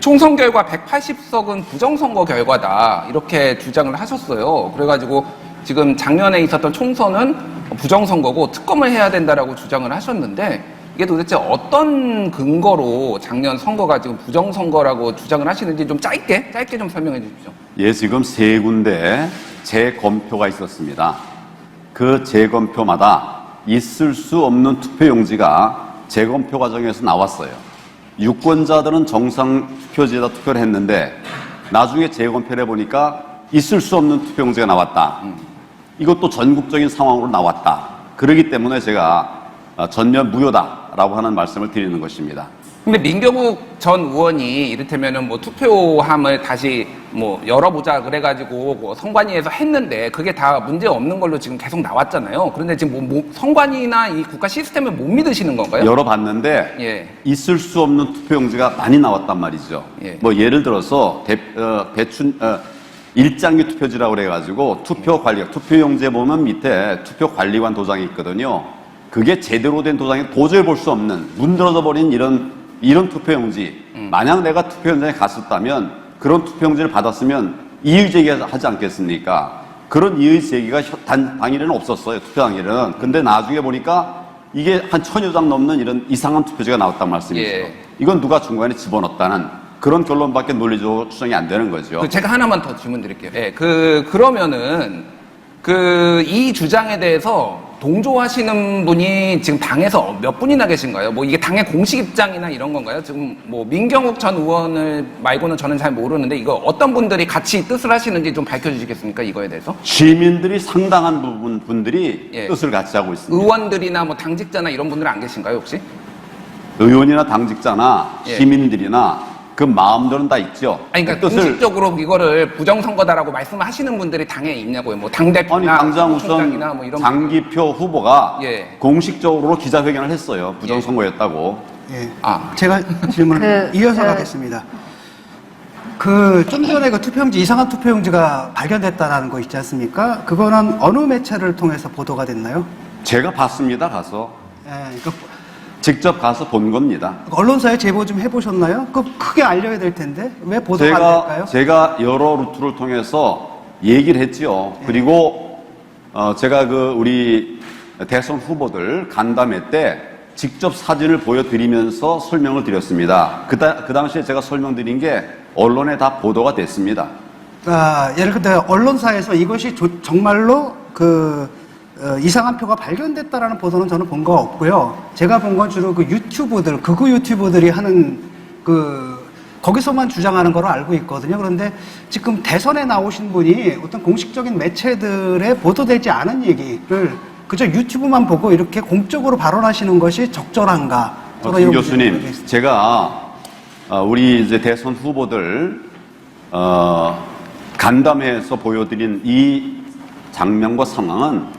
총선 결과 180석은 부정선거 결과다 이렇게 주장을 하셨어요. 그래가지고 지금 작년에 있었던 총선은 부정선거고 특검을 해야 된다라고 주장을 하셨는데 이게 도대체 어떤 근거로 작년 선거가 지금 부정선거라고 주장을 하시는지 좀 짧게 좀 설명해 주십시오. 예, 지금 세 군데 재검표가 있었습니다. 그 재검표마다 있을 수 없는 투표용지가 재검표 과정에서 나왔어요. 유권자들은 정상 투표지에다 투표를 했는데 나중에 재검표를 해보니까 있을 수 없는 투표용지가 나왔다. 이것도 전국적인 상황으로 나왔다. 그렇기 때문에 제가 전면 무효다라고 하는 말씀을 드리는 것입니다. 근데 민경욱 전 의원이 이를테면은 뭐 투표함을 다시 뭐 열어보자 그래가지고 뭐 선관위에서 했는데 그게 다 문제 없는 걸로 지금 계속 나왔잖아요. 그런데 지금 선관위나 이 국가 시스템을 못 믿으시는 건가요? 열어봤는데 예. 있을 수 없는 투표용지가 많이 나왔단 말이죠. 예. 뭐 예를 들어서 일장기 투표지라고 그래가지고 투표용지에 보면 밑에 투표관리관 도장이 있거든요. 그게 제대로 된 도장이 도저히 볼 수 없는 문드러져 버린 이런 투표용지. 만약 내가 투표 현장에 갔었다면 그런 투표용지를 받았으면 이의제기하지 않겠습니까? 그런 이의제기가 당일에는 없었어요. 투표 당일에는. 근데 나중에 보니까 이게 한 1000여 장 넘는 이런 이상한 투표지가 나왔단 말씀이죠. 예. 이건 누가 중간에 집어넣었다는 그런 결론밖에 논리적으로 추정이 안 되는 거죠. 제가 하나만 더 질문 드릴게요. 예, 그러면은, 이 주장에 대해서 동조하시는 분이 지금 당에서 몇 분이나 계신가요? 뭐 이게 당의 공식 입장이나 이런 건가요? 지금 뭐 민경욱 전 의원을 말고는 저는 잘 모르는데 이거 어떤 분들이 같이 뜻을 하시는지 좀 밝혀주시겠습니까? 이거에 대해서? 시민들이 상당한 분들이 예. 뜻을 같이 하고 있습니다. 의원들이나 뭐 당직자나 이런 분들은 안 계신가요, 혹시? 의원이나 당직자나 예. 시민들이나 그 마음들은 다 있죠. 아니, 그러니까 공식적으로 이거를 부정선거다라고 말씀하시는 분들이 당에 있냐고요. 뭐 당대표나 아니, 당장 우선 총장이나 뭐 이런 장기표 후보가 예. 공식적으로 기자회견을 했어요. 부정선거였다고. 예. 아. 제가 질문을 이어서 가겠습니다. 좀 전에 그 투표용지, 이상한 투표용지가 발견됐다는 거 있지 않습니까? 그거는 어느 매체를 통해서 보도가 됐나요? 제가 봤습니다. 가서. 예, 직접 가서 본 겁니다. 언론사에 제보 좀 해보셨나요? 크게 알려야 될 텐데 왜 보도가 안 될까요? 제가 여러 루트를 통해서 얘기를 했죠. 예. 그리고 제가 우리 대선 후보들 간담회 때 직접 사진을 보여드리면서 설명을 드렸습니다. 그 당시에 제가 설명드린 게 언론에 다 보도가 됐습니다. 예를 들어 언론사에서 이것이 정말로 이상한 표가 발견됐다라는 보도는 저는 본 거 없고요. 제가 본 건 주로 극우 유튜버들이 하는 거기서만 주장하는 거로 알고 있거든요. 그런데 지금 대선에 나오신 분이 어떤 공식적인 매체들에 보도되지 않은 얘기를 그저 유튜브만 보고 이렇게 공적으로 발언하시는 것이 적절한가? 김 교수님, 제가 우리 이제 대선 후보들 간담회에서 보여드린 이 장면과 상황은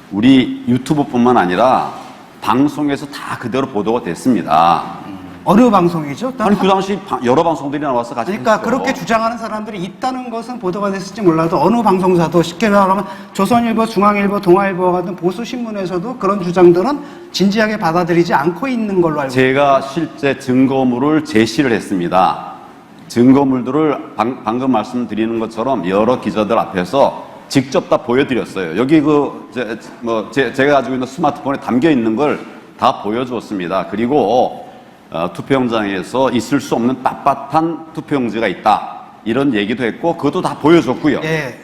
우리 유튜브뿐만 아니라 방송에서 다 그대로 보도가 됐습니다. 어느 방송이죠? 아니 그 당시 여러 방송들이 나와서 같이 그러니까 했죠. 그렇게 주장하는 사람들이 있다는 것은 보도가 됐을지 몰라도 어느 방송사도 쉽게 말하면 조선일보, 중앙일보, 동아일보 같은 보수 신문에서도 그런 주장들은 진지하게 받아들이지 않고 있는 걸로 알고 있습니다. 제가 실제 증거물을 제시를 했습니다. 증거물들을 방금 말씀드리는 것처럼 여러 기자들 앞에서 직접 다 보여드렸어요. 여기 제가 가지고 있는 스마트폰에 담겨 있는 걸 다 보여주었습니다. 그리고 투표용장에서 있을 수 없는 빳빳한 투표용지가 있다. 이런 얘기도 했고 그것도 다 보여줬고요. 예,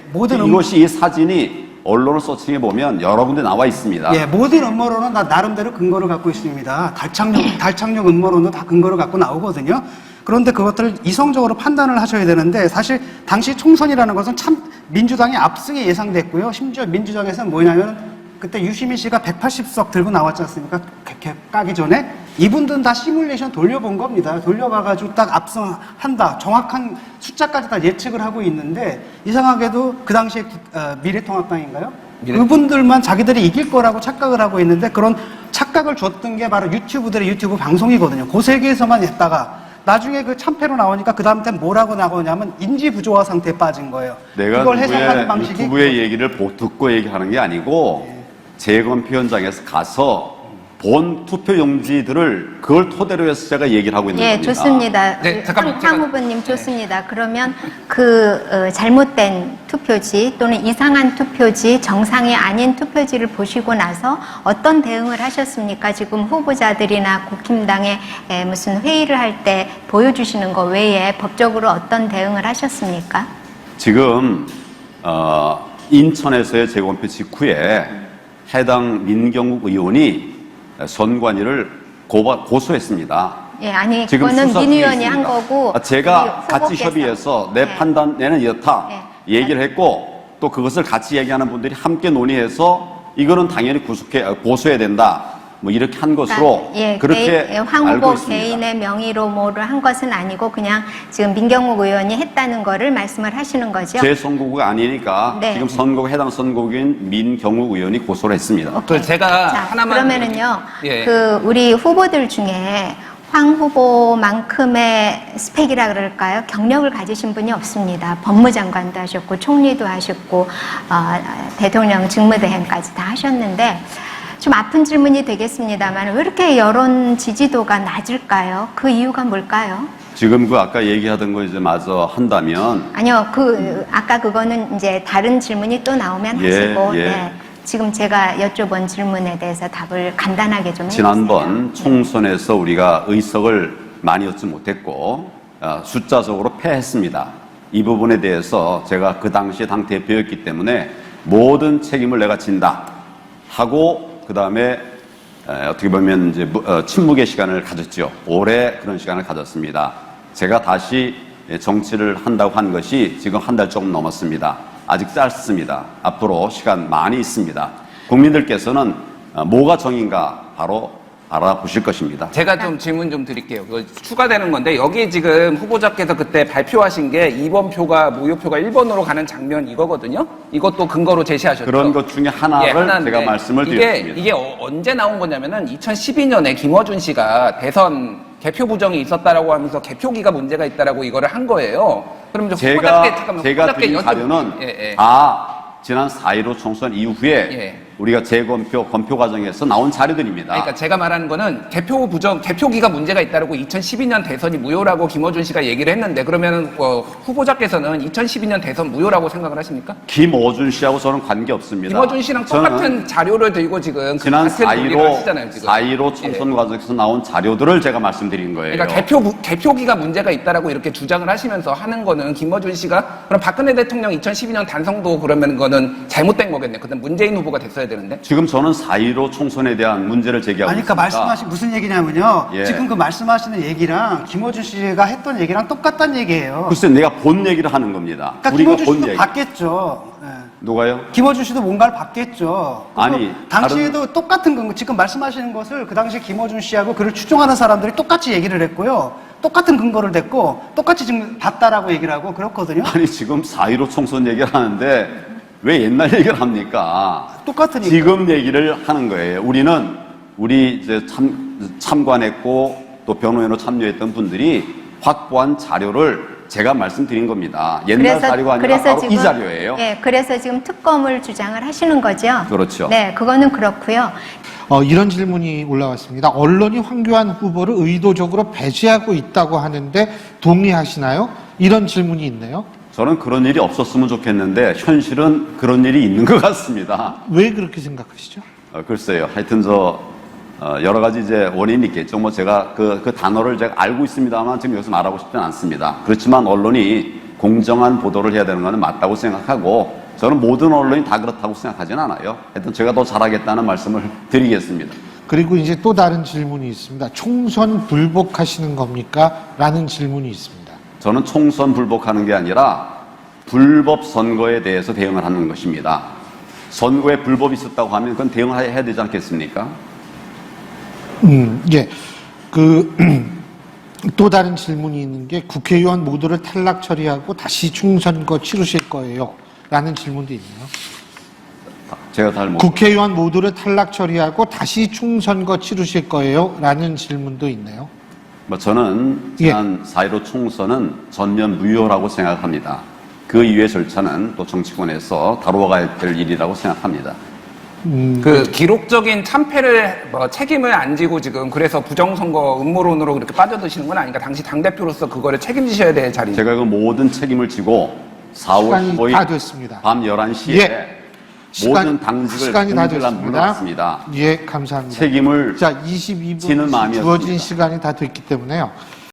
이 사진이 언론을 서칭해 보면 여러 군데 나와 있습니다. 예, 모든 음모론은 다 나름대로 근거를 갖고 있습니다. 달착륙 음모론도 다 근거를 갖고 나오거든요. 그런데 그것들을 이성적으로 판단을 하셔야 되는데 사실 당시 총선이라는 것은 참 민주당의 압승이 예상됐고요. 심지어 민주당에서는 뭐냐면 그때 유시민 씨가 180석 들고 나왔지 않습니까? 까기 전에 이분들은 다 시뮬레이션 돌려본 겁니다. 돌려봐가지고 딱 압승한다. 정확한 숫자까지 다 예측을 하고 있는데 이상하게도 그 당시에 미래통합당인가요? 그분들만 자기들이 이길 거라고 착각을 하고 있는데 그런 착각을 줬던 게 바로 유튜브들의 유튜브 방송이거든요. 그 세계에서만 했다가 나중에 참패로 나오니까 그 다음 때 뭐라고 나오냐면 인지 부조화 상태에 빠진 거예요. 내가 이걸 해석하는 방식이 유튜브의 얘기를 듣고 얘기하는 게 아니고 재검표 현장에서 가서 본 투표용지들을 그걸 토대로 해서 제가 얘기를 하고 있는 예, 겁니다. 좋습니다. 네, 잠깐만, 황 후보님 좋습니다. 그러면 그 잘못된 투표지 또는 이상한 투표지, 정상이 아닌 투표지를 보시고 나서 어떤 대응을 하셨습니까? 지금 후보자들이나 국힘당에 무슨 회의를 할 때 보여주시는 거 외에 법적으로 어떤 대응을 하셨습니까? 지금 인천에서의 재검표 직후에 해당 민경욱 의원이 선관위를 고소했습니다. 예, 아니 지금 그거는 수사 민 중에 의원이 한 있습니다. 거고 제가 우리 같이 후보께서. 협의해서 내 네. 판단에는 이렇다 네. 얘기를 했고 또 그것을 같이 얘기하는 분들이 함께 논의해서 이거는 당연히 고소해야 된다. 뭐 이렇게 한 것으로 그렇게 황 알고 후보 있습니다. 개인의 명의로 뭐를 한 것은 아니고 그냥 지금 민경욱 의원이 했다는 거를 말씀을 하시는 거죠. 제 선거구가 아니니까 네. 지금 해당 선거구인 민경욱 의원이 고소를 했습니다. 그 제가 자, 하나만 그러면은요. 예. 그 우리 후보들 중에 황 후보만큼의 스펙이라 그럴까요? 경력을 가지신 분이 없습니다. 법무장관도 하셨고 총리도 하셨고 대통령 직무대행까지 다 하셨는데 좀 아픈 질문이 되겠습니다만 왜 이렇게 여론 지지도가 낮을까요? 그 이유가 뭘까요? 지금 그 아까 얘기하던 거 이제 마저 한다면 아니요, 아까 그거는 이제 다른 질문이 또 나오면 예, 하시고, 예. 네. 지금 제가 여쭤본 질문에 대해서 답을 간단하게 좀 해주세요. 지난번 총선에서 우리가 의석을 많이 얻지 못했고 숫자적으로 패했습니다. 이 부분에 대해서 제가 그 당시 당 대표였기 때문에 모든 책임을 내가 진다 하고 그 다음에 어떻게 보면 이제 침묵의 시간을 가졌죠. 오래 그런 시간을 가졌습니다. 제가 다시 정치를 한다고 한 것이 지금 한 달 조금 넘었습니다. 아직 짧습니다. 앞으로 시간 많이 있습니다. 국민들께서는 뭐가 정인가 바로 알아보실 것입니다. 제가 좀 질문 좀 드릴게요. 그거 추가되는 건데 여기 지금 후보자께서 그때 발표하신 게 2번 표가 무효표가 1번으로 가는 장면 이거거든요. 이것도 근거로 제시하셨죠. 그런 것 중에 하나를 하나인데 제가 말씀을 드렸습니다. 이게 언제 나온 거냐면은 2012년에 김어준 씨가 대선 개표 부정이 있었다라고 하면서 개표기가 문제가 있다라고 이거를 한 거예요. 그럼 좀 제가 드린 자료는 지난 4.15 총선 이후에 우리가 검표 과정에서 나온 자료들입니다. 그러니까 제가 말하는 거는 개표기가 문제가 있다라고 2012년 대선이 무효라고 김어준 씨가 얘기를 했는데 그러면 후보자께서는 2012년 대선 무효라고 생각을 하십니까? 김어준 씨하고 저는 관계 없습니다. 김어준 씨랑 똑같은 자료를 들고 지금 지난 같은 얘기를 하시잖아요, 지금. 4.15 총선 과정에서 나온 자료들을 제가 말씀드린 거예요. 그러니까 개표기가 문제가 있다라고 이렇게 주장을 하시면서 하는 거는 김어준 씨가 그럼 박근혜 대통령 2012년 단성도 그러면 거는 잘못된 거겠네. 그때 문재인 후보가 됐어야 되는데. 지금 저는 4.15 총선에 대한 문제를 제기하고 아니, 그러니까 있습니다. 말씀하신 무슨 얘기냐면요. 예. 지금 그 말씀하시는 얘기랑 김어준 씨가 했던 얘기랑 똑같다는 얘기예요. 글쎄 내가 본 얘기를 하는 겁니다. 그러니까 우리가 김어준 본 씨도 얘기. 봤겠죠. 예. 누가요? 김어준 씨도 뭔가를 봤겠죠. 아니, 당시에도 똑같은 건 지금 말씀하시는 것을 그 당시 김어준 씨하고 그를 추종하는 사람들이 똑같이 얘기를 했고요. 똑같은 근거를 댔고 똑같이 지금 봤다라고 얘기를 하고 그렇거든요. 아니 지금 4.15 총선 얘기를 하는데 왜 옛날 얘기를 합니까? 똑같으니까. 지금 얘기를 하는 거예요. 우리 이제 참관했고 또 변호인으로 참여했던 분들이 확보한 자료를 제가 말씀드린 겁니다. 옛날 자료가 아니라 바로 이 자료예요. 예, 그래서 지금 특검을 주장을 하시는 거죠. 그렇죠. 네, 그거는 그렇고요. 이런 질문이 올라왔습니다. 언론이 황교안 후보를 의도적으로 배제하고 있다고 하는데 동의하시나요? 이런 질문이 있네요. 저는 그런 일이 없었으면 좋겠는데 현실은 그런 일이 있는 것 같습니다. 왜 그렇게 생각하시죠? 글쎄요. 하여튼 여러 가지 이제 원인이 있겠죠. 뭐 제가 그 단어를 제가 알고 있습니다만 지금 여기서 말하고 싶지는 않습니다. 그렇지만 언론이 공정한 보도를 해야 되는 것은 맞다고 생각하고 저는 모든 언론이 다 그렇다고 생각하지는 않아요. 하여튼 제가 더 잘하겠다는 말씀을 드리겠습니다. 그리고 이제 또 다른 질문이 있습니다. 총선 불복하시는 겁니까? 라는 질문이 있습니다. 저는 총선 불복하는 게 아니라 불법 선거에 대해서 대응을 하는 것입니다. 선거에 불법이 있었다고 하면 그건 대응을 해야 되지 않겠습니까? 예. 또 다른 질문이 있는 게 국회의원 모두를 탈락 처리하고 다시 총선거 치르실 거예요? 라는 질문도 있네요. 제가 잘 국회의원 모두를 탈락 처리하고 다시 총선거 치르실 거예요? 라는 질문도 있네요. 저는 지난 4.15 총선은 전면 무효라고 생각합니다. 그 이후의 절차는 또 정치권에서 다루어가야 될 일이라고 생각합니다. 그 기록적인 참패를 책임을 안 지고 지금 그래서 부정선거 음모론으로 그렇게 빠져드시는 건 아닌가? 당시 당대표로서 그거를 책임지셔야 될 자리. 제가 그 모든 책임을 지고 4월 시간이 15일 다 됐습니다. 밤 11시에 예. 모든 당직을 시간이 다 공개를 됐습니다. 물러났습니다. 예, 감사합니다. 책임을 자, 22분 지는 마음이었습니다. 주어진 시간이 다 됐기 때문에요.